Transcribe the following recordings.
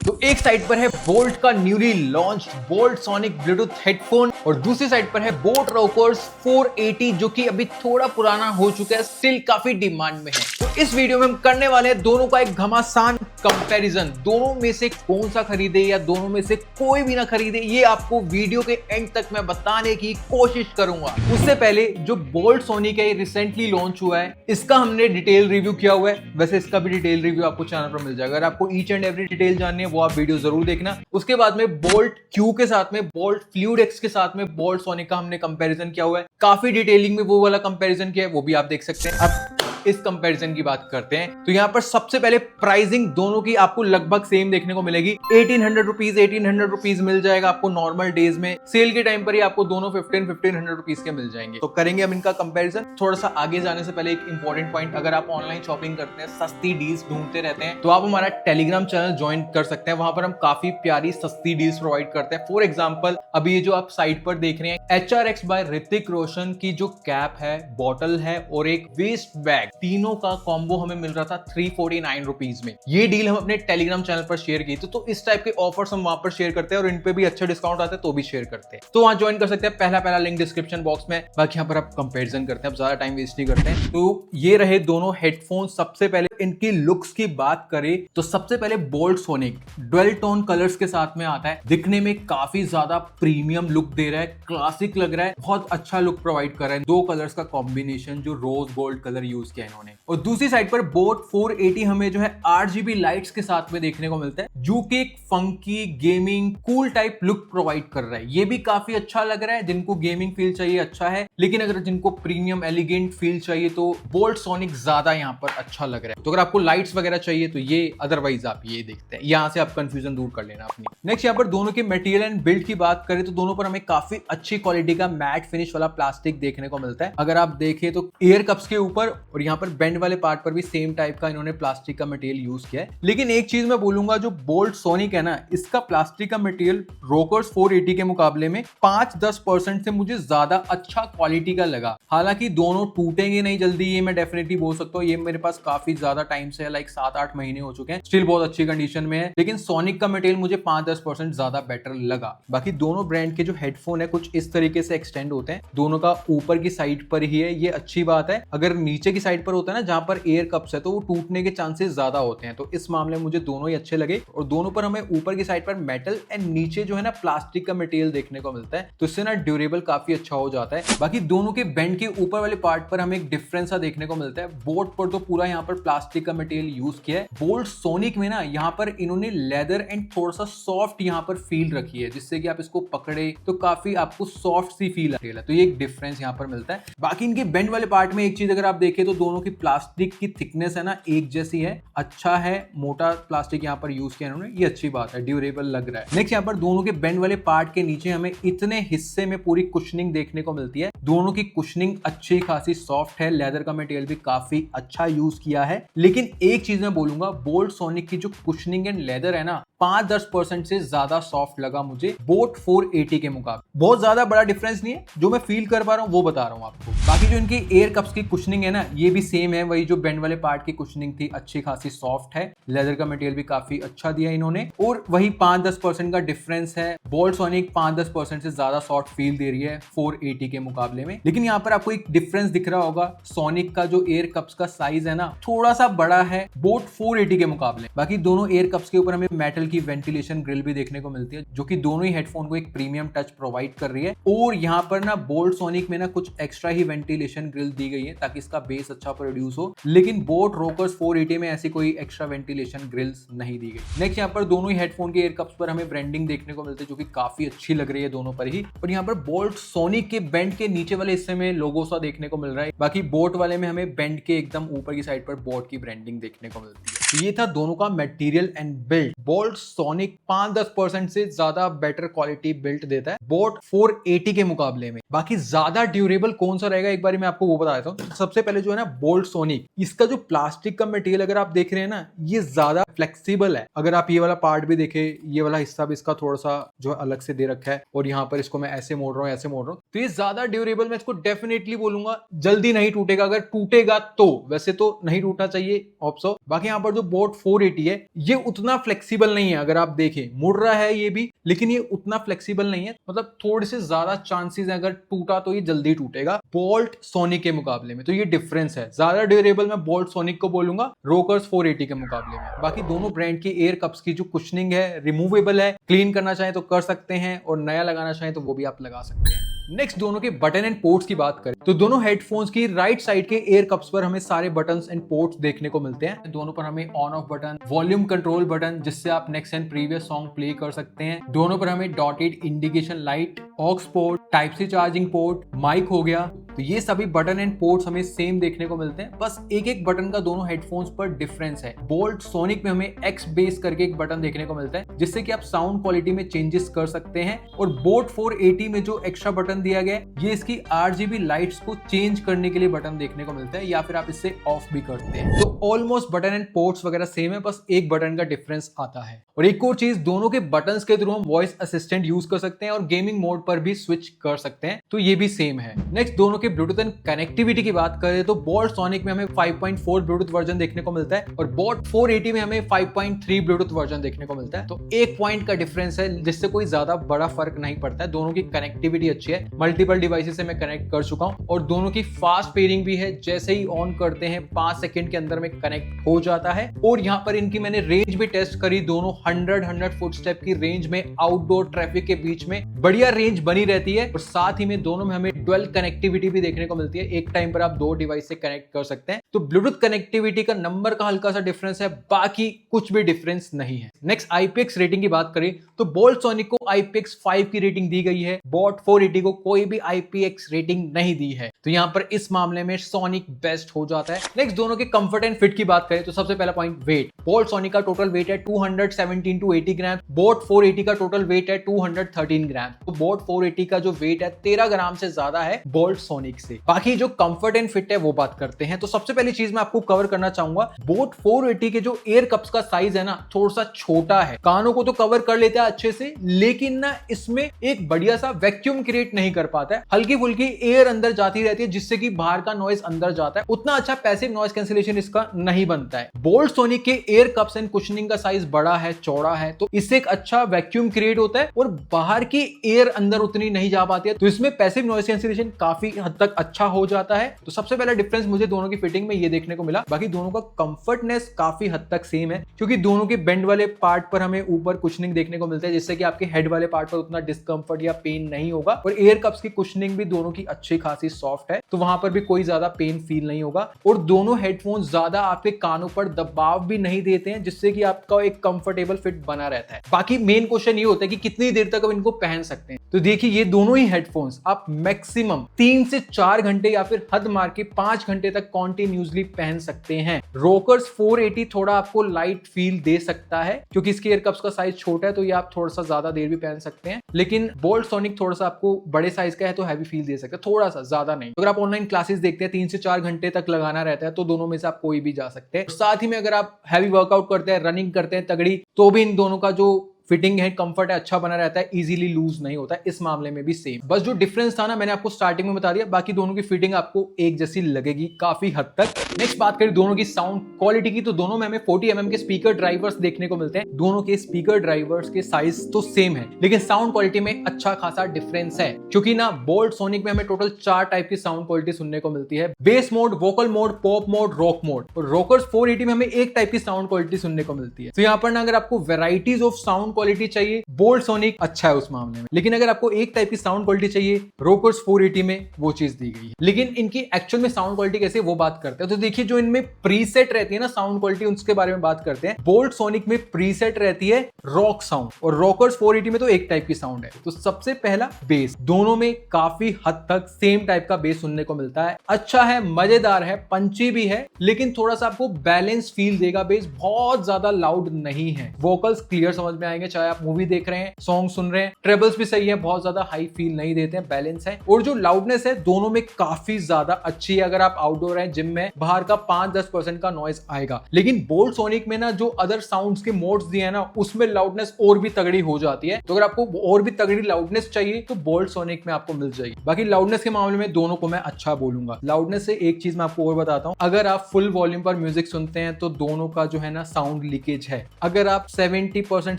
तो एक साइड पर है बोल्ट का newly launched bolt sonic Bluetooth headphone और दूसरी साइड पर है बोट रोकर्स 480 जो कि अभी थोड़ा पुराना हो चुका है, स्टिल काफी डिमांड में है। तो इस वीडियो में हम करने वाले हैं दोनों का एक घमासान कंपैरिजन। दोनों में से कौन सा खरीदे या दोनों में से कोई भी ना खरीदे, ये आपको वीडियो के एंड तक मैं बताने की कोशिश करूंगा। उससे पहले जो बोल्ट सोनिक है रिसेंटली लॉन्च हुआ है, इसका हमने डिटेल रिव्यू किया हुआ है। वैसे इसका भी डिटेल रिव्यू आपको चैनल पर मिल जाएगा। अगर आपको ईच एंड एवरी डिटेल जाननी है वो आप वीडियो जरूर देखना। उसके बाद में बोल्ट क्यू के साथ में बोल्ट फ्लूइड एक्स के साथ में बोल्ट सोनिक का हमने कंपैरिजन किया हुआ है। काफी डिटेलिंग में वो वाला कंपैरिजन किया है, वो भी आप देख सकते हैं। अब इस कंपैरिजन की बात करते हैं तो यहां पर सबसे पहले प्राइसिंग दोनों की आपको लगभग सेम देखने को मिलेगी। 1800 रुपीज मिल जाएगा आपको नॉर्मल डेज में। सेल के टाइम पर ही आपको दोनों 1500 रुपीज के मिल जाएंगे। तो करेंगे हम इनका कंपैरिजन। थोड़ा सा आगे जाने से पहले एक इंपॉर्टेंट पॉइंट, अगर आप ऑनलाइन शॉपिंग करते हैं, सस्ती डील्स ढूंढते रहते हैं, तो आप हमारा टेलीग्राम चैनल ज्वाइन कर सकते हैं। वहां पर हम काफी प्यारी सस्ती डील्स प्रोवाइड करते हैं। फॉर एग्जाम्पल अभी ये जो आप साइट पर देख रहे हैं HRX बाय ऋतिक रोशन की जो कैप है, बॉटल है और एक वेस्ट बैग, तीनों का कॉम्बो हमें मिल रहा था 349 रुपीज में। ये डील हम अपने टेलीग्राम चैनल पर शेयर की। तो इस टाइप के ऑफर्स हम वहां पर शेयर करते हैं और इन पे भी अच्छे डिस्काउंट आते हैं तो भी शेयर करते हैं। तो वहां ज्वाइन कर सकते हैं। पहला लिंक डिस्क्रिप्शन बॉक्स में। बाकी यहाँ पर आप कंपैरिजन करते हैं, अब ज्यादा टाइम वेस्ट नहीं करते हैं। तो ये रहे दोनों हेडफोन। सबसे पहले इनकी लुक्स की बात करें तो सबसे पहले Boult sonic dual tone colours के साथ में आता है। दिखने में काफी ज्यादा प्रीमियम लुक दे रहा है, क्लासिक लग रहा है, बहुत अच्छा लुक प्रोवाइड कर रहा है। दो कलर्स का कॉम्बिनेशन जो रोज गोल्ड कलर यूज किया इन्होंने। और दूसरी साइड पर बोट 480 हमें जो है RGB लाइट्स के साथ में देखने को मिलता है, जो कि एक funky gaming cool type look provide कर रहा है। ये भी काफी अच्छा लग रहा है। जिनको गेमिंग फील चाहिए अच्छा है, लेकिन अगर जिनको प्रीमियम एलिगेंट फील चाहिए तो बोल्ट सोनिक ज्यादा यहाँ पर अच्छा लग रहा है। तो अगर आपको लाइट्स वगैरह चाहिए तो ये, अदरवाइज आप ये देखते हैं। यहाँ से आप कंफ्यूजन दूर कर लेना अपनी। नेक्स्ट यहाँ पर दोनों के मटेरियल एंड बिल्ड की बात करें तो दोनों पर हमें काफी अच्छी क्वालिटी का मैट फिनिश वाला प्लास्टिक देखने को मिलता है। अगर आप देखें तो एयर कप्स के ऊपर और यहाँ पर बेंड वाले पार्ट पर भी सेम टाइप का इन्होंने प्लास्टिक का मटेरियल यूज किया है। लेकिन एक चीज मैं बोलूंगा, जो बोल्ट सोनिक है ना, इसका प्लास्टिक का मटेरियल रोकर्स 480 के मुकाबले में 5-10% से मुझे ज्यादा अच्छा क्वालिटी का लगा। हालांकि दोनों टूटेंगे नहीं जल्दी, ये मैं डेफिनेटली बोल सकता हूँ। ये मेरे पास काफी ज्यादा टाइम से, लाइक 7-8 महीने हो चुके हैं, स्टिल बहुत अच्छी कंडीशन में है। लेकिन सोनिक का मटेरियल मुझे 5-10% ज्यादा बेटर लगा। बाकी दोनों ब्रांड के जो हेडफोन है कुछ इस तरीके से एक्सटेंड होते हैं। दोनों का ऊपर की साइड पर ही है, ये अच्छी बात है। अगर नीचे की साइड पर होता है ना, जहां पर एयर कप्स है, तो वो टूटने के चांसेस ज्यादा होते हैं। तो इस मामले में मुझे दोनों ही अच्छे लगे। और दोनों पर हमें ऊपर की साइड पर मेटल एंड नीचे जो है ना प्लास्टिक का मटेरियल देखने को मिलता है, तो इससे ना ड्यूरेबल काफी अच्छा हो जाता है। बाकी दोनों के बेंड के ऊपर वाले पार्ट पर हमें एक डिफरेंस सा देखने को मिलता है। बोट पर तो पूरा यहाँ पर प्लास्टिक का मटेरियल यूज किया है। बोल्ट सोनिक में ना यहाँ पर इन्होंने लेदर एंड थोड़ा सा सॉफ्ट यहाँ पर फील रखी है, जिससे कि आप इसको पकड़े तो काफी आपको सॉफ्ट सी फील आती है। तो ये एक डिफरेंस यहाँ पर मिलता है। बाकी इनके बेंड वाले पार्ट में एक चीज अगर आप देखें तो दोनों की प्लास्टिक की थिकनेस है ना एक जैसी है, अच्छा है। मोटा प्लास्टिक यहाँ पर यूज किया इन्होंने, ये अच्छी बात है, ड्यूरेबल लग रहा है। नेक्स्ट यहाँ पर दोनों के बेंड वाले पार्ट के नीचे हमें इतने हिस्से में पूरी कुशनिंग देखने को मिलती है। दोनों की कुशनिंग अच्छी खासी सॉफ्ट है, लेदर का मटेरियल भी काफी अच्छा यूज किया है। लेकिन एक चीज मैं बोलूंगा, बोल्ट सोनिक की जो कुशनिंग एंड लेदर है ना 5-10% से ज्यादा सॉफ्ट लगा मुझे बोट 480 के मुकाबले। बहुत ज्यादा बड़ा डिफरेंस नहीं है, जो मैं फील कर पा रहा हूँ वो बता रहा हूँ आपको। बाकी जो इनकी एयर कप्स की कुशनिंग है ना, ये भी सेम है, वही जो बेंड वाले पार्ट की कुशनिंग थी, अच्छी खासी सॉफ्ट है। लेदर का मटेरियल भी काफी अच्छा दिया इन्होंने। और वही 5-10% का डिफरेंस है। बोल्ट सोनिक 5-10% से ज्यादा सॉफ्ट फील दे रही है 480 के मुकाबले में। लेकिन यहाँ पर आपको एक डिफरेंस दिख रहा होगा, सोनिक का जो एयर कप्स का साइज है ना थोड़ा सा बड़ा है बोट 480 के मुकाबले। बाकी दोनों एयर कप्स के ऊपर हमें मेटल की वेंटिलेशन ग्रिल भी देखने को मिलती है, जो कि दोनों ही हेडफोन को एक प्रीमियम टच प्रोवाइड कर रही है। और यहाँ पर ना बोल्ट सोनिक में ना कुछ एक्स्ट्रा ही वेंटिलेशन ग्रिल दी गई है ताकि इसका बेस अच्छा प्रोड्यूस हो। लेकिन बोट रोकर्स 480 में ऐसी कोई एक्स्ट्रा वेंटिलेशन ग्रिल्स नहीं दी गई। नेक्स्ट यहाँ पर दोनों ही हेडफोन के एयर कप्स पर हमें ब्रांडिंग देखने को मिलती है, जो कि काफी अच्छी लग रही है दोनों पर ही। और यहाँ पर बोल्ट सोनिक के बेंड के नीचे वाले हिस्से में लोगो सा देखने को मिल रहा है। बाकी बोट वाले में हमें बेंड के एकदम ऊपर की साइड पर बोट की ब्रांडिंग देखने को मिलती है। तो ये था दोनों का material and build. Bolt sonic 5-10% से ज्यादा बेटर क्वालिटी बिल्ड देता है बोट 480 के मुकाबले में। बाकी ज्यादा ड्यूरेबल कौन सा रहेगा एक बार मैं आपको वो बता देता हूँ। सबसे पहले जो है ना बोल्ट सोनिक, इसका जो प्लास्टिक का मटेरियल अगर आप देख रहे हैं ना, ये ज्यादा फ्लेक्सिबल है। अगर आप ये वाला पार्ट भी देखें, ये वाला हिस्सा भी इसका थोड़ा सा जो अलग से दे रखा है, और यहाँ पर इसको मैं ऐसे मोड़ रहा हूँ, ऐसे मोड़ रहा हूँ, तो ये ज्यादा ड्यूरेबल, मैं इसको डेफिनेटली बोलूंगा जल्दी नहीं टूटेगा। अगर टूटेगा तो, वैसे तो नहीं टूटना चाहिए ऑप्सो। बाकी यहाँ पर जो बोट 480 है ये उतना फ्लेक्सिबल नहीं है। अगर आप देखें मुड़ रहा है ये भी, लेकिन ये उतना फ्लेक्सिबल नहीं है, मतलब थोड़े से ज्यादा चांसेस है अगर टूटा तो ये जल्दी टूटेगा बोल्ट सोनिक के मुकाबले में। तो ये डिफरेंस है, ज्यादा ड्यूरेबल मैं बोल्ट सोनिक को बोलूंगा रोकर्स 480 के मुकाबले में। बाकी दोनों ब्रांड की एयर कप्स की जो कुशनिंग है रिमूवेबल है, क्लीन करना चाहे तो कर सकते हैं और नया लगाना चाहे तो वो भी आप लगा सकते हैं। नेक्स्ट दोनों के बटन एंड पोर्ट्स की बात करें तो दोनों हेडफोन्स की राइट साइड के एयर कप्स पर हमें सारे बटन्स एंड पोर्ट्स देखने को मिलते हैं। दोनों पर हमें on off button, volume control button जिससे आप next and previous song play कर सकते हैं। दोनों पर हमें dotted indication light, aux port, type C charging port, mic हो गया, तो ये सभी बटन एंड पोर्ट्स हमें सेम देखने को मिलते हैं। बस एक एक बटन का दोनों हेडफोन्स पर डिफरेंस है। बोल्ट सोनिक में हमें एक्स बेस करके एक बटन देखने को मिलता है जिससे कि आप साउंड क्वालिटी में चेंजेस कर सकते हैं। और बोट 480 में जो एक्स्ट्रा बटन दिया गया है ये इसकी RGB लाइट्स को चेंज करने के लिए बटन देखने को मिलता है, या फिर आप इससे ऑफ भी करते हैं। तो ऑलमोस्ट बटन एंड पोर्ट्स वगैरह सेम है, बस एक बटन का डिफरेंस आता है। और एक और चीज, दोनों के बटन्स के थ्रू हम वॉइस असिस्टेंट यूज कर सकते हैं और गेमिंग मोड पर भी स्विच कर सकते हैं, तो ये भी सेम है। नेक्स्ट दोनों के ब्लूटूथ एंड कनेक्टिविटी की बात करें तो बोल्ट सोनिक में हमें 5.4 ब्लूटूथ वर्जन देखने को मिलता है और बोट 480 में हमें 5.3 ब्लूटूथ वर्जन देखने को मिलता है। तो एक पॉइंट का डिफरेंस है जिससे कोई ज्यादा बड़ा फर्क नहीं पड़ता है। दोनों की कनेक्टिविटी अच्छी है, मल्टीपल डिवाइसेस से मैं कनेक्ट कर चुका हूं और दोनों की फास्ट पेयरिंग भी है। जैसे ही ऑन करते हैं 5 सेकंड के अंदर में कनेक्ट हो जाता है। और यहाँ पर इनकी मैंने रेंज भी टेस्ट करी, दोनों 100 फुटस्टेप की रेंज में आउटडोर ट्रैफिक के बीच में बढ़िया रेंज बनी रहती है। और साथ ही में दोनों में हमें डुअल कनेक्टिविटी भी देखने को मिलती है, एक टाइम पर आप 2 डिवाइस से कनेक्ट कर सकते हैं। तो ब्लूटूथ कनेक्टिविटी का नंबर का हल्का सा डिफरेंस है, बाकी कुछ भी डिफरेंस नहीं है। नेक्स्ट IPX रेटिंग की बात करें तो बोल्ट सोनिक को IPX5 की रेटिंग दी गई है, बोट 480 को कोई भी IPX रेटिंग नहीं दी है। तो यहां पर इस मामले में सोनिक बेस्ट हो जाता है। नेक्स्ट दोनों के कंफर्ट एंड फिट की बात करें तो सबसे पहला पॉइंट वेट। बोल्ट सोनिक का टोटल वेट है 217 to 80 ग्राम, बोट 480 का टोटल वेट है 213 ग्राम। तो बोट 480 का जो वेट है 13 ग्राम से ज्यादा है बोल्ट सोनिक से। बाकी जो कंफर्ट एंड फिट है वो बात करते हैं। तो सबसे पहली चीज मैं आपको कवर करना चाहूंगा, बोट 480 के जो एयर कप्स का साइज है ना थोड़ा सा छोटा है, कानों को तो कवर कर लेता है अच्छे से, लेकिन ना इसमें एक बढ़िया सा वैक्यूम क्रिएट नहीं कर पाता है। हल्की फुल्की एयर अंदर जाती रहती है जिससे कि बाहर का नॉइज अंदर जाता है, उतना अच्छा पैसिव नॉइज कैंसिलेशन इसका नहीं बनता है। बोल्ट सोनिक के एयर कप्स एंड कुशनिंग का साइज बड़ा है, चौड़ा है, तो इससे एक अच्छा वैक्यूम क्रिएट होता है और बाहर की एयर अंदर उतनी नहीं जा पाती है, तो इसमें पैसिव नॉइज कैंसिलेशन काफी हद तक अच्छा हो जाता है। तो सबसे पहला डिफरेंस मुझे दोनों की फिटिंग में ये देखने को मिला। बाकी दोनों का कंफर्टनेस काफी हद तक सेम है, क्योंकि दोनों के बेंड वाले पार्ट पर हमें ऊपर कुशनिंग देखने को मिलता है जिससे कि आपके हेड वाले पार्ट पर उतना डिस्कंफर्ट या पेन नहीं होगा। और एयर कप्स की कुशनिंग भी दोनों की अच्छी खासी सॉफ्ट है, तो वहां पर भी कोई ज्यादा पेन फील नहीं होगा। और दोनों हेडफोन्स ज्यादा आपके कानों पर दबाव भी नहीं देते हैं जिससे कि आपका एक कंफर्टेबल फिट बना रहता है। बाकी मेन क्वेश्चन ये होता है कि कितनी देर तक आप इनको पहन सकते हैं। तो देखिए ये दोनों ही हेडफोन्स आप मैक्सिमम 3 से 4 घंटे या फिर हद मार के 5 घंटे तक कॉन्टिन्यूसली पहन सकते हैं। रोकर्स 480 थोड़ा आपको लाइट फील दे सकता है क्योंकि इसके एयर कप्स का साइज छोटा है, तो ये आप थोड़ा सा ज्यादा देर भी पहन सकते हैं। लेकिन बोल्ट सोनिक थोड़ा सा आपको बड़े साइज का है तो हैवी फील दे सकता है, थोड़ा सा, ज्यादा नहीं। अगर आप ऑनलाइन क्लासेस देखते हैं 3 से 4 घंटे तक लगाना रहता है तो दोनों में से आप कोई भी जा सकते हैं। साथ ही में अगर आप हैवी वर्कआउट करते हैं, रनिंग करते हैं तगड़ी, तो भी इन दोनों का जो फिटिंग है, कंफर्ट है, अच्छा बना रहता है, इजीली लूज नहीं होता है। इस मामले में भी सेम, बस जो डिफरेंस था ना मैंने आपको स्टार्टिंग में बता दिया। बाकी दोनों की फिटिंग आपको एक जैसी लगेगी काफी हद तक। नेक्स्ट बात करें दोनों की साउंड क्वालिटी की तो दोनों में हमें 40 mm के स्पीकर ड्राइवर्स देखने को मिलते हैं। दोनों के स्पीकर ड्राइवर्स के साइज तो सेम है, लेकिन साउंड क्वालिटी में अच्छा खासा डिफरेंस है, क्योंकि ना बोल्ट सोनिक में हमें टोटल 4 टाइप की साउंड क्वालिटी सुनने को मिलती है, base mode, vocal mode, pop mode, rock mode. और रोकर्स 480 में हमें एक टाइप की साउंड क्वालिटी सुनने को मिलती है। तो यहाँ पर ना अगर आपको वेराइटीज ऑफ साउंड क्वालिटी चाहिए, बोल्ट सोनिक अच्छा है उस मामले में, लेकिन अगर आपको एक टाइप की साउंड क्वालिटी चाहिए, रोकर्स 480 में वो चीज दी गई है। लेकिन इनकी एक्चुअल में साउंड क्वालिटी कैसे वो बात करते हैं। तो देखिए जो इनमें प्रीसेट रहती है ना साउंड क्वालिटी, उसके बारे में बात करते हैं। बोल्ट सोनिक में प्रीसेट रहती है रॉक साउंड और रोकर्स 480 में तो एक टाइप की साउंड है। तो सबसे पहला बेस, दोनों में काफी हद तक सेम टाइप का बेस सुनने को मिलता है, अच्छा है, मजेदार है, पंची भी है, लेकिन थोड़ा सा आपको बैलेंस फील देगा। बेस बहुत ज्यादा लाउड नहीं है, वोकल्स क्लियर समझ में आएंगे, है, चाहे आप मूवी देख रहे हैं, सॉन्ग सुन रहे हैं। ट्रेबल्स भी सही है, बहुत ज्यादा हाई फील नहीं देते हैं, बैलेंस है। और जो लाउडनेस है दोनों में काफी ज्यादा अच्छी है। अगर आप आउटडोर हैं, जिम में, बाहर का 5-10% का नॉइज आएगा। लेकिन बोल्ट सोनिक में ना जो अदर साउंड्स के मोड्स दिए हैं ना, उसमें लाउडनेस और भी तगड़ी हो जाती है। तो अगर आपको और भी तगड़ी लाउडनेस चाहिए तो बोल्ट सोनिक में आपको मिल जाएगी। बाकी लाउडनेस के मामले में दोनों को मैं अच्छा बोलूंगा। लाउडनेस से एक चीज मैं आपको और बताता हूं, अगर आप फुल वॉल्यूम पर म्यूजिक सुनते हैं तो दोनों का जो है ना साउंड लीकेज है। अगर आप 70%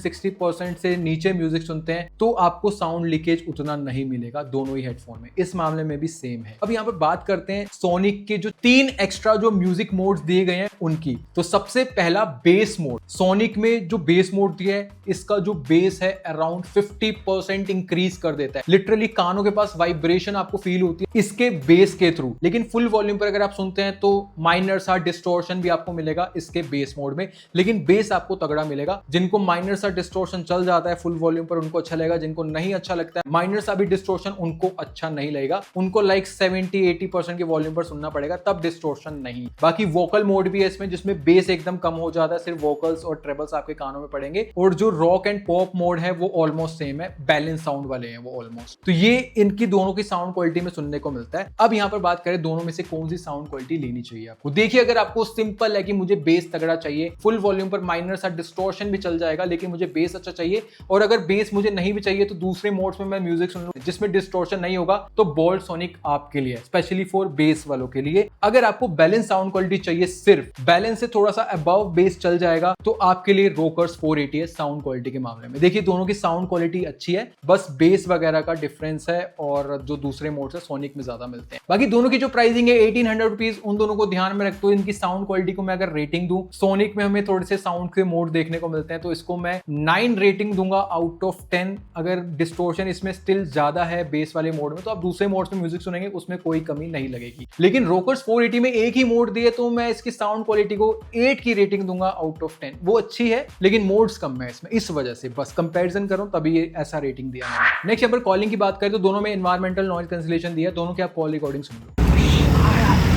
60% से नीचे म्यूजिक सुनते हैं तो आपको साउंड लीकेज उतना नहीं मिलेगा दोनों ही हेडफोन में। इस मामले में भी सेम है। अब यहाँ पर बात करते हैं सोनिक के जो 3 एक्स्ट्रा जो म्यूजिक मोड्स दिए गए हैं उनकी। तो सबसे पहला बेस मोड। सोनिक में जो बेस मोड दिया है, इसका जो बेस है अराउंड 50% इंक्रीज कर देता है। लिटरली कानों के पास वाइब्रेशन आपको फील होती है इसके बेस के थ्रू। लेकिन फुल वॉल्यूम पर अगर आप सुनते हैं तो माइनर सा डिस्टॉर्शन भी आपको मिलेगा इसके बेस मोड में, लेकिन बेस आपको तगड़ा मिलेगा। जिनको माइनर सा डिस्टॉर्शन चल जाता है फुल वॉल्यूम पर उनको अच्छा लगेगा, जिनको नहीं अच्छा लगता है माइनर सा भी डिस्टॉर्शन उनको अच्छा नहीं लगेगा। उनको लाइक 70-80% के वॉल्यूम पर सुनना पड़ेगा, तब डिस्टॉर्शन नहीं। बाकी वोकल मोड भी है इसमें, जिसमें बेस एकदम कम हो जाता है, सिर्फ वोकल्स और ट्रेबल्स आपके कानों में पड़ेंगे। और जो रॉक एंड पॉप मोड है वो ऑलमोस्ट सेम है, बैलेंस साउंड वाले हैं वो ऑलमोस्ट। तो ये इनकी दोनों की साउंड क्वालिटी में सुनने को मिलता है। अब यहाँ पर बात करें दोनों में से कौन सी साउंड क्वालिटी लेनी चाहिए आपको। देखिए, अगर आपको सिंपल है कि मुझे बेस तगड़ा चाहिए, फुल वॉल्यूम पर माइनर सा डिस्टॉर्शन भी चल जाएगा, लेकिन मुझे बेस अच्छा चाहिए, और अगर बेस मुझे नहीं भी चाहिए तो दूसरे मोड्स में मैं म्यूजिक सुन लूं जिसमें डिस्टॉर्शन नहीं होगा, तो बोल्ट सोनिक आपके लिए, स्पेशली फॉर बेस वालों के लिए। अगर आपको बैलेंस साउंड क्वालिटी चाहिए, सिर्फ बैलेंस से थोड़ा सा अबव बेस चल जाएगा, तो आपके लिए रोकर्स 480 है साउंड क्वालिटी के मामले में। देखिए, दोनों की साउंड क्वालिटी अच्छी है, बस बेस वगैरह का डिफरेंस है और जो दूसरे मोड्स है सोनिक में ज्यादा मिलते हैं। बाकी दोनों की जो प्राइसिंग है 1800 रुपीज, उन दोनों को ध्यान में रखते हुए इनकी साउंड क्वालिटी को मैं अगर रेटिंग दूं, सोनिक में हमें थोड़े से साउंड के मोड देखने को मिलते हैं, तो इसको मैं 9 रेटिंग दूंगा आउट ऑफ 10। अगर डिस्टॉर्शन इसमें स्टिल ज्यादा है बेस वाले मोड में, तो आप दूसरे मोड्स में म्यूजिक सुनेंगे, उसमें कोई कमी नहीं लगेगी। लेकिन रोकर्स 480 में एक ही मोड दिए, तो मैं इसकी साउंड क्वालिटी को 8 की रेटिंग दूंगा आउट ऑफ 10। वो अच्छी है लेकिन मोड्स कम है इसमें, इस वजह से बस कंपैरिजन करो तभी ये ऐसा रेटिंग दिया मैंने। नेक्स्ट यहाँ पर कॉलिंग की बात करें तो दोनों में एनवायरमेंटल नॉइज कैंसिलेशन दिया है, दोनों की आप कॉल रिकॉर्डिंग सुन लो।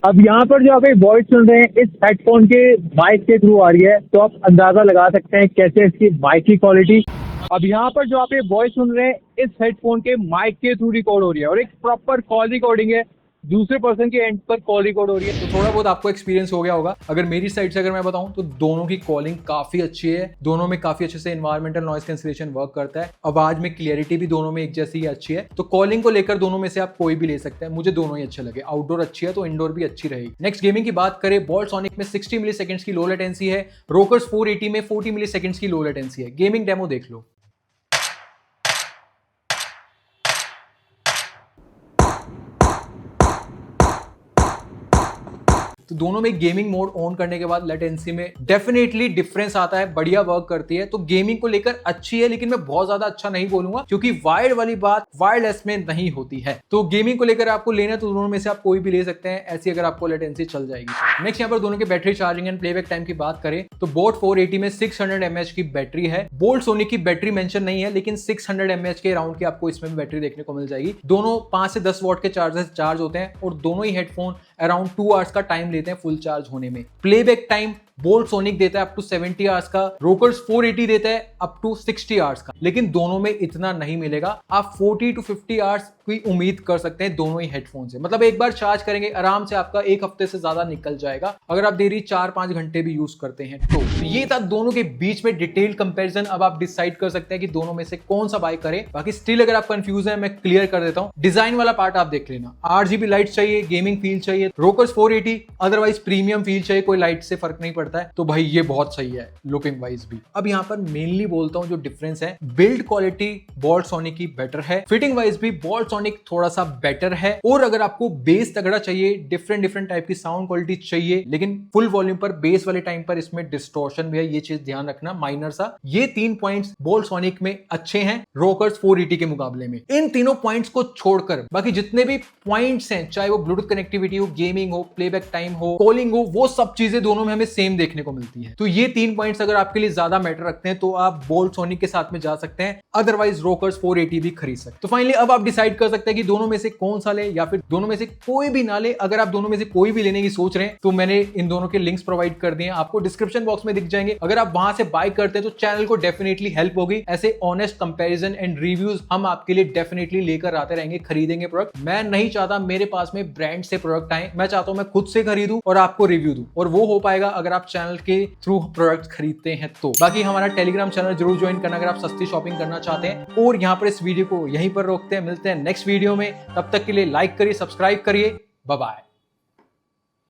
अब यहाँ पर जो आप एक वॉइस सुन रहे हैं इस हेडफोन के माइक के थ्रू आ रही है, तो आप अंदाजा लगा सकते हैं कैसे इसकी माइक की क्वालिटी। अब यहाँ पर जो आप एक वॉइस सुन रहे हैं इस हेडफोन के माइक के थ्रू रिकॉर्ड हो रही है, और एक प्रॉपर कॉल रिकॉर्डिंग है, दूसरे पर्सन के एंड पर कॉल रिकॉर्ड हो रही है। तो थोड़ा बहुत आपको एक्सपीरियंस हो गया होगा। अगर मेरी साइड से अगर मैं बताऊं तो दोनों की कॉलिंग काफी अच्छी है, दोनों में काफी अच्छे से एनवायरमेंटल नॉइज कैंसिलेशन वर्क करता है। आवाज में क्लियरिटी भी दोनों में एक जैसी ही अच्छी है। तो कॉलिंग को लेकर दोनों में से आप कोई भी ले सकते हैं, मुझे दोनों ही अच्छे लगे। आउटडोर अच्छी है तो इंडोर भी अच्छी रहेगी। नेक्स्ट गेमिंग की बात करें, बोल्ट सोनिक में 60 मिली सेकंड्स की लो लेटेंसी है, रोकर्स 480 में 40 मिली सेकंड्स की लो लेटेंसी है। गेमिंग डेमो देख लो। तो दोनों में गेमिंग मोड ऑन करने के बाद लेटेंसी में डेफिनेटली डिफरेंस आता है, बढ़िया वर्क करती है। तो गेमिंग को लेकर अच्छी है, लेकिन मैं बहुत ज्यादा अच्छा नहीं बोलूंगा, क्योंकि वायर्ड वाली बात वायरलेस में नहीं होती है। तो गेमिंग को लेकर आपको लेना तो दोनों में से आप कोई भी ले सकते हैं, ऐसी अगर आपको लेटेंसी चल जाएगी। नेक्स्ट यहाँ पर दोनों के battery charging and playback time की बात करें तो बोट 480 में 600 mAh की बैटरी है। बोल्ट सोनिक की बैटरी मेंशन नहीं है, लेकिन 600 mAh के राउंड की आपको इसमें बैटरी देखने को मिल जाएगी। दोनों 5 से 10 वॉट के चार्जर चार्ज होते हैं, और दोनों ही हेडफोन अराउंड 2 आवर्स का टाइम लेते हैं फुल चार्ज होने में। प्लेबैक टाइम बोल्ट सोनिक देता है अप टू 70 आवर्स का, रोकर्स 480 देता है अप टू 60 आवर्स का, लेकिन दोनों में इतना नहीं मिलेगा। आप 40 to 50 आवर्स की उम्मीद कर सकते हैं दोनों ही हेडफोन से। मतलब एक बार चार्ज करेंगे आराम से आपका एक हफ्ते से ज्यादा निकल जाएगा, अगर आप देरी 4-5 घंटे भी यूज करते हैं तो। ये था दोनों के बीच में डिटेल कंपैरिजन। अब आप डिसाइड कर सकते हैं कि दोनों में से कौन सा बाय करें। बाकी स्टिल अगर आप कंफ्यूज हैं, मैं क्लियर कर देता हूं। डिजाइन वाला पार्ट आप देख लेना, RGB लाइट चाहिए, गेमिंग फील चाहिए, रोकर्स 480, अदरवाइज प्रीमियम फील चाहिए, कोई लाइट से फर्क नहीं पड़ता है, तो भाई ये बहुत सही है लुकिंग वाइज भी। अब यहाँ पर मेनली बोलता हूँ जो डिफरेंस है, बिल्ड क्वालिटी बोल्ट सोनिक की बेटर है, फिटिंग वाइज भी बोल्ट सोनिक थोड़ा सा बेटर है। और अगर आपको बेस तगड़ा चाहिए, डिफरेंट टाइप की साउंड क्वालिटी चाहिए, लेकिन फुल वॉल्यूम पर बेस वाले टाइम पर इसमें डिस्टॉर्शन भी है, ये चीज ध्यान रखना माइनर सा। ये 3 पॉइंट्स बोल्ट सोनिक में अच्छे हैं रोकर्स 480 के मुकाबले में। इन तीनों पॉइंट्स को छोड़कर बाकी जितने भी पॉइंट्स हैं, चाहे वो ब्लूटूथ कनेक्टिविटी हो, गेमिंग हो, प्लेबैक टाइम हो, कॉलिंग हो, वो सब चीजें दोनों में हमें सेम देखने को मिलती है। तो ये 3 पॉइंट्स अगर आपके लिए ज्यादा मैटर रखते हैं तो आप बोल्ट सोनिक के साथ में जा सकते हैं, अदरवाइज रोकर्स 480 भी खरीद सकते हैं। तो फाइनली अब आप डिसाइड कर सकते हैं कि दोनों में से कौन सा ले या फिर दोनों में से कोई भी ना ले। अगर आप दोनों में से कोई भी लेने की सोच रहे हैं तो मैंने इन दोनों के लिंक्स प्रोवाइड कर दिए हैं, आपको डिस्क्रिप्शन बॉक्स में दिख जाएंगे। अगर आप वहां से बाय करते हैं तो चैनल को डेफिनेटली हेल्प होगी। ऐसे ऑनेस्ट कंपैरिजन एंड रिव्यूज हम आपके लिए डेफिनेटली लेकर आते रहेंगे, खरीदेंगे प्रोडक्ट। मैं नहीं चाहता मेरे पास में ब्रांड से प्रोडक्ट आए, मैं चाहता हूं मैं खुद से खरीदूं और आपको रिव्यू दूं, और वो हो पाएगा अगर आप चैनल के थ्रू प्रोडक्ट खरीदते हैं तो। बाकी हमारा टेलीग्राम चैनल जरूर ज्वाइन करना अगर आप सस्ती शॉपिंग करना चाहते हैं। और यहां पर इस वीडियो को यहीं पर रोकते हैं, मिलते हैं नेक्स्ट वीडियो में। तब तक के लिए लाइक करिए, सब्सक्राइब करिए, बाय बाय।